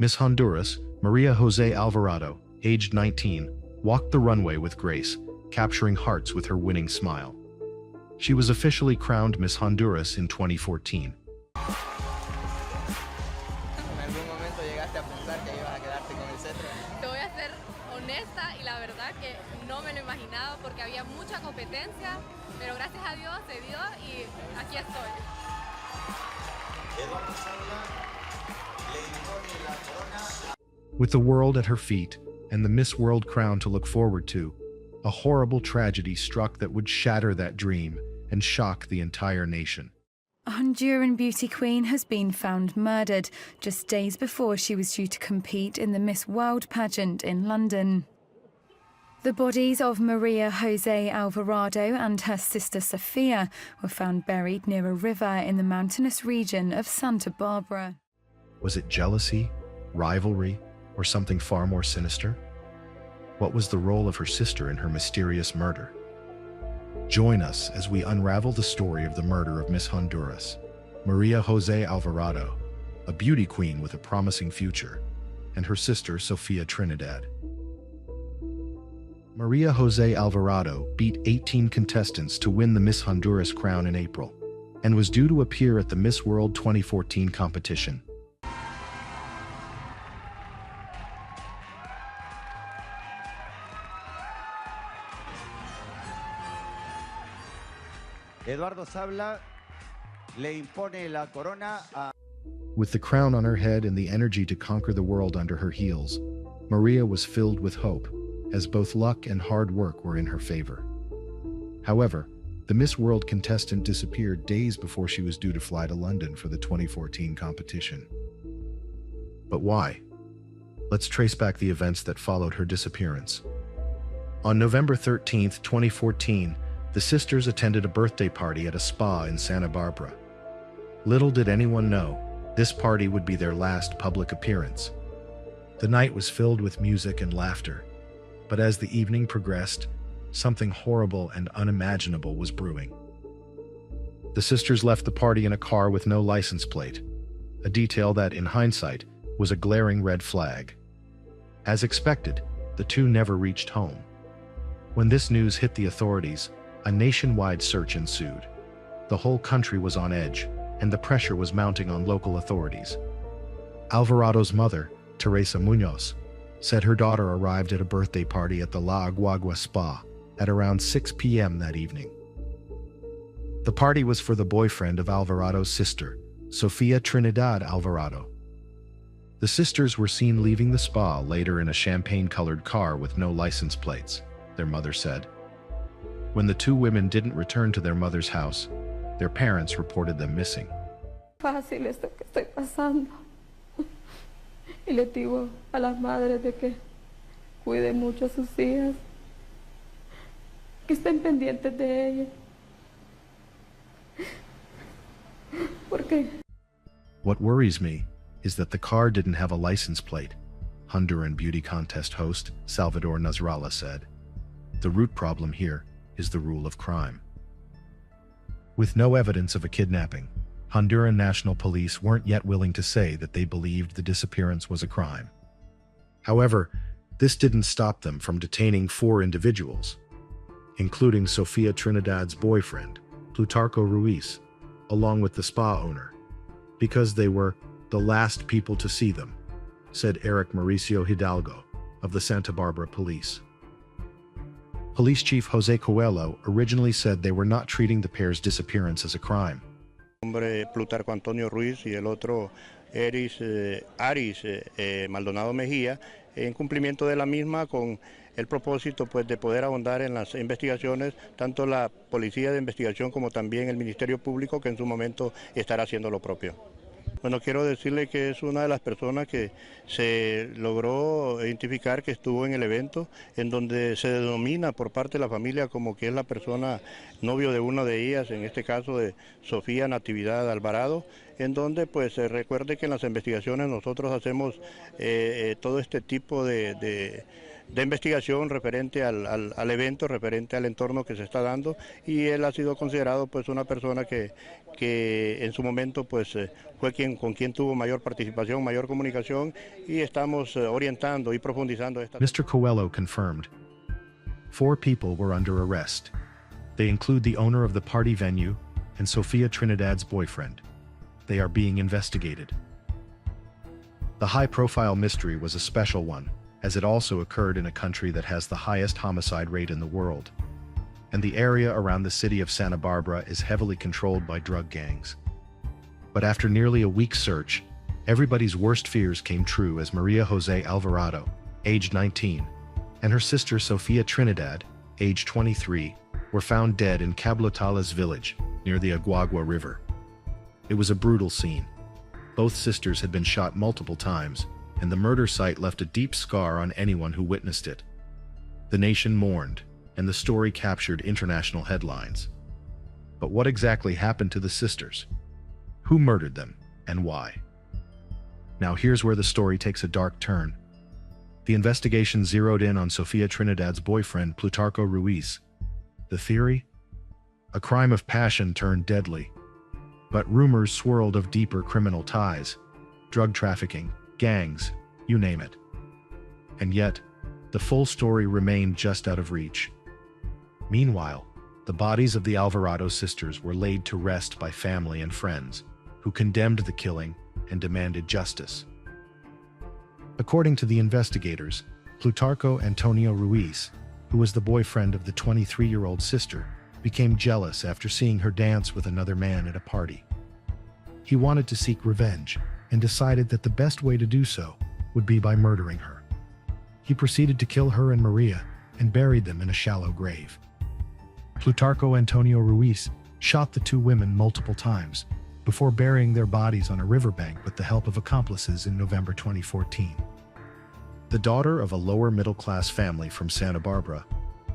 Miss Honduras, Maria Jose Alvarado, aged 19, walked the runway with grace, capturing hearts with her winning smile. She was officially crowned Miss Honduras in 2014. Te voy a ser honesta y la verdad que no me lo imaginaba porque había mucha competencia, pero gracias a Dios se dio y aquí estoy. With the world at her feet and the Miss World crown to look forward to, a horrible tragedy struck that would shatter that dream and shock the entire nation. A Honduran beauty queen has been found murdered just days before she was due to compete in the Miss World pageant in London. The bodies of Maria Jose Alvarado and her sister Sofia were found buried near a river in the mountainous region of Santa Barbara. Was it jealousy, rivalry, or something far more sinister? What was the role of her sister in her mysterious murder? Join us as we unravel the story of the murder of Miss Honduras, Maria Jose Alvarado, a beauty queen with a promising future, and her sister Sofia Trinidad. Maria Jose Alvarado beat 18 contestants to win the Miss Honduras crown in April, and was due to appear at the Miss World 2014 competition. Eduardo Sabla le impone la corona a... With the crown on her head and the energy to conquer the world under her heels, Maria was filled with hope, as both luck and hard work were in her favor. However, the Miss World contestant disappeared days before she was due to fly to London for the 2014 competition. But why? Let's trace back the events that followed her disappearance. On November 13, 2014, the sisters attended a birthday party at a spa in Santa Barbara. Little did anyone know, this party would be their last public appearance. The night was filled with music and laughter, but as the evening progressed, something horrible and unimaginable was brewing. The sisters left the party in a car with no license plate, a detail that, in hindsight, was a glaring red flag. As expected, the two never reached home. When this news hit the authorities, a nationwide search ensued. The whole country was on edge, and the pressure was mounting on local authorities. Alvarado's mother, Teresa Munoz, said her daughter arrived at a birthday party at the La Aguagua Spa at around 6 p.m. that evening. The party was for the boyfriend of Alvarado's sister, Sofia Trinidad Alvarado. The sisters were seen leaving the spa later in a champagne-colored car with no license plates, their mother said. When the two women didn't return to their mother's house, their parents reported them missing. Fácil esto que estoy pasando. Y les digo a las madres de que cuiden mucho a sus hijas, que estén pendientes de ellas. Porque What worries me is that the car didn't have a license plate, Honduran beauty contest host Salvador Nasrallah said. The root problem here is the rule of crime. With no evidence of a kidnapping, Honduran National Police weren't yet willing to say that they believed the disappearance was a crime. However, this didn't stop them from detaining 4 individuals, including Sofia Trinidad's boyfriend, Plutarco Ruiz, along with the spa owner, because they were the last people to see them, said Eric Mauricio Hidalgo of the Santa Barbara Police. Police Chief Jose Coelho originally said they were not treating the pair's disappearance as a crime. Hombre Plutarco Antonio Ruiz y el otro Aris Maldonado Mejía, en cumplimiento de la misma con el propósito pues de poder ahondar en las investigaciones, tanto la Policía de Investigación como también el Ministerio Público, que en su momento estará haciendo lo propio. Bueno, quiero decirle que es una de las personas que se logró identificar que estuvo en el evento, en donde se denomina por parte de la familia como que es la persona novio de una de ellas, en este caso de Sofía Natividad Alvarado, en donde pues se recuerde que en las investigaciones nosotros hacemos todo este tipo de de investigación referente al evento, referente al entorno que se está dando, y él ha sido considerado pues una persona que en su momento pues fue con quien tuvo mayor participación, mayor comunicación, y estamos orientando y profundizando esta. Mr. Coelho confirmed. 4 people were under arrest. They include the owner of the party venue and Sofia Trinidad's boyfriend. They are being investigated. The high-profile mystery was a special one, as it also occurred in a country that has the highest homicide rate in the world. And the area around the city of Santa Barbara is heavily controlled by drug gangs. But after nearly a week's search, everybody's worst fears came true as Maria Jose Alvarado, aged 19, and her sister Sofia Trinidad, aged 23, were found dead in Cablotales village, near the Agua River. It was a brutal scene. Both sisters had been shot multiple times, and the murder site left a deep scar on anyone who witnessed it. The nation mourned, and the story captured international headlines. But what exactly happened to the sisters? Who murdered them, and why? Now here's where the story takes a dark turn. The investigation zeroed in on Sofia Trinidad's boyfriend, Plutarco Ruiz. The theory? A crime of passion turned deadly. But rumors swirled of deeper criminal ties, drug trafficking, gangs, you name it. And yet, the full story remained just out of reach. Meanwhile, the bodies of the Alvarado sisters were laid to rest by family and friends, who condemned the killing and demanded justice. According to the investigators, Plutarco Antonio Ruiz, who was the boyfriend of the 23-year-old sister, became jealous after seeing her dance with another man at a party. He wanted to seek revenge and decided that the best way to do so would be by murdering her. He proceeded to kill her and Maria and buried them in a shallow grave. Plutarco Antonio Ruiz shot the 2 women multiple times before burying their bodies on a riverbank with the help of accomplices in November 2014. The daughter of a lower middle-class family from Santa Barbara,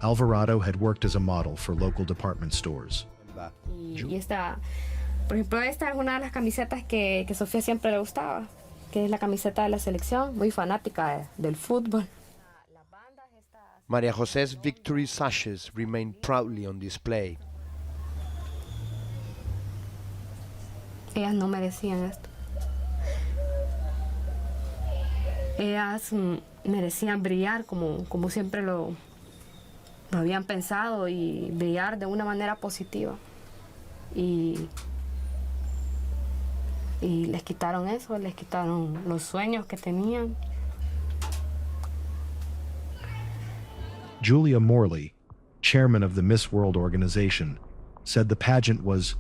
Alvarado had worked as a model for local department stores. Y esta, por ejemplo, esta es una de las camisetas que Sofía siempre le gustaba, que es la camiseta de la selección, muy fanática del fútbol. Maria José's victory sashes remain proudly on display. Ellas no merecían esto. Ellas merecían brillar como siempre lo habían pensado y brillar de una manera positiva. Y les quitaron eso, les quitaron los sueños que tenían. Julia Morley, chairman of the Miss World organization, said the pageant was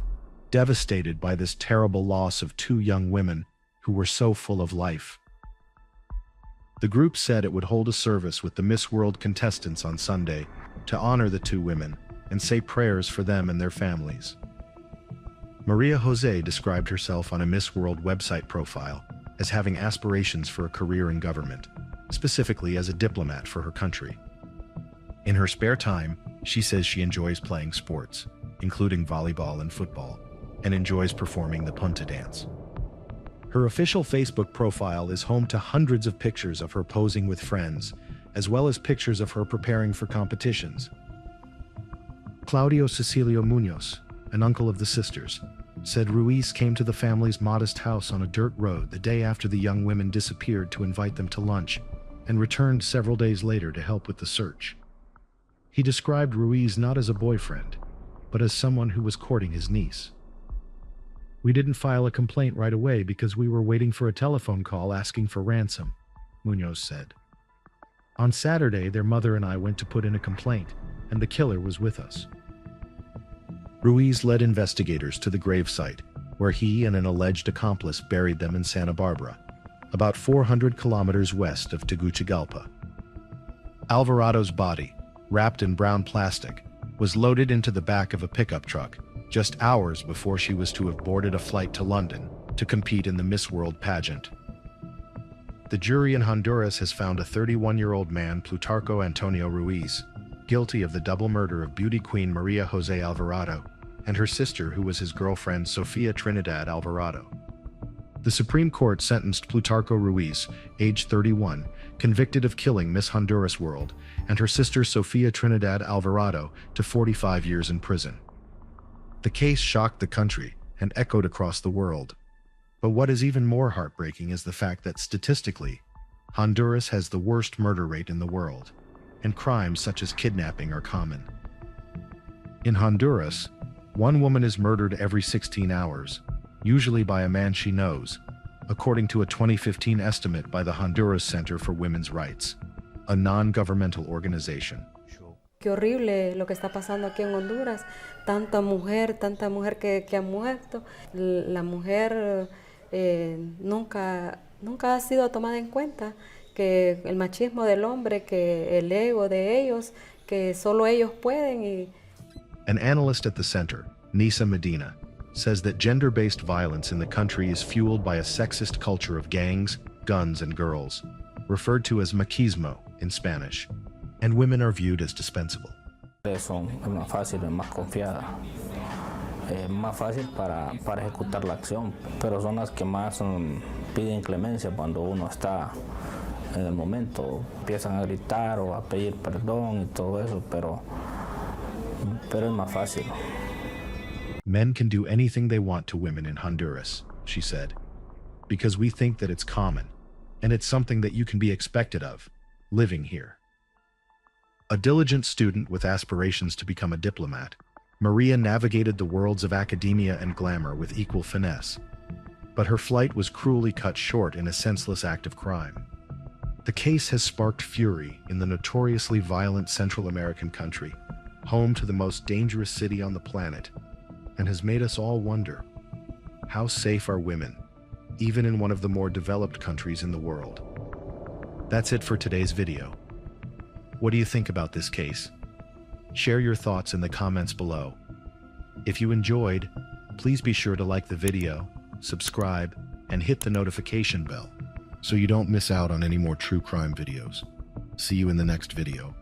devastated by this terrible loss of 2 young women who were so full of life. The group said it would hold a service with the Miss World contestants on Sunday to honor the 2 women and say prayers for them and their families. Maria Jose described herself on a Miss World website profile as having aspirations for a career in government, specifically as a diplomat for her country. In her spare time, she says she enjoys playing sports, including volleyball and football, and enjoys performing the punta dance. Her official Facebook profile is home to hundreds of pictures of her posing with friends, as well as pictures of her preparing for competitions. Claudio Cecilio Munoz, an uncle of the sisters, said Ruiz came to the family's modest house on a dirt road the day after the young women disappeared to invite them to lunch, and returned several days later to help with the search. He described Ruiz not as a boyfriend, but as someone who was courting his niece. "We didn't file a complaint right away because we were waiting for a telephone call asking for ransom," Munoz said. "On Saturday, their mother and I went to put in a complaint, and the killer was with us." Ruiz led investigators to the gravesite, where he and an alleged accomplice buried them in Santa Barbara, about 400 kilometers west of Tegucigalpa. Alvarado's body, wrapped in brown plastic, was loaded into the back of a pickup truck just hours before she was to have boarded a flight to London to compete in the Miss World pageant. The jury in Honduras has found a 31-year-old man, Plutarco Antonio Ruiz, guilty of the double murder of beauty queen Maria Jose Alvarado and her sister, who was his girlfriend, Sofia Trinidad Alvarado. The Supreme Court sentenced Plutarco Ruiz, age 31, convicted of killing Miss Honduras World, and her sister Sofia Trinidad Alvarado to 45 years in prison. The case shocked the country and echoed across the world. But what is even more heartbreaking is the fact that statistically, Honduras has the worst murder rate in the world, and crimes such as kidnapping are common. In Honduras, one woman is murdered every 16 hours, usually by a man she knows, according to a 2015 estimate by the Honduras Center for Women's Rights, a non-governmental organization. Qué horrible lo que está pasando aquí en Honduras. Tanta mujer que ha muerto. La mujer nunca ha sido tomada en cuenta. Que el machismo del hombre, que el ego de ellos, que solo ellos pueden. An analyst at the center, Nisa Medina, says that gender-based violence in the country is fueled by a sexist culture of gangs, guns, and girls, referred to as machismo in Spanish, and women are viewed as dispensable. Son más fácil, es más confiada, más fácil para ejecutar la acción, pero son las que más piden clemencia cuando uno está en el momento. Empiezan a gritar o a pedir perdón y todo eso, pero es más fácil. Men can do anything they want to women in Honduras, she said, because we think that it's common, and it's something that you can be expected of, living here. A diligent student with aspirations to become a diplomat, Maria navigated the worlds of academia and glamour with equal finesse. But her flight was cruelly cut short in a senseless act of crime. The case has sparked fury in the notoriously violent Central American country, home to the most dangerous city on the planet, and has made us all wonder, how safe are women, even in one of the more developed countries in the world? That's it for today's video. What do you think about this case? Share your thoughts in the comments below. If you enjoyed, please be sure to like the video, subscribe, and hit the notification bell so you don't miss out on any more true crime videos. See you in the next video.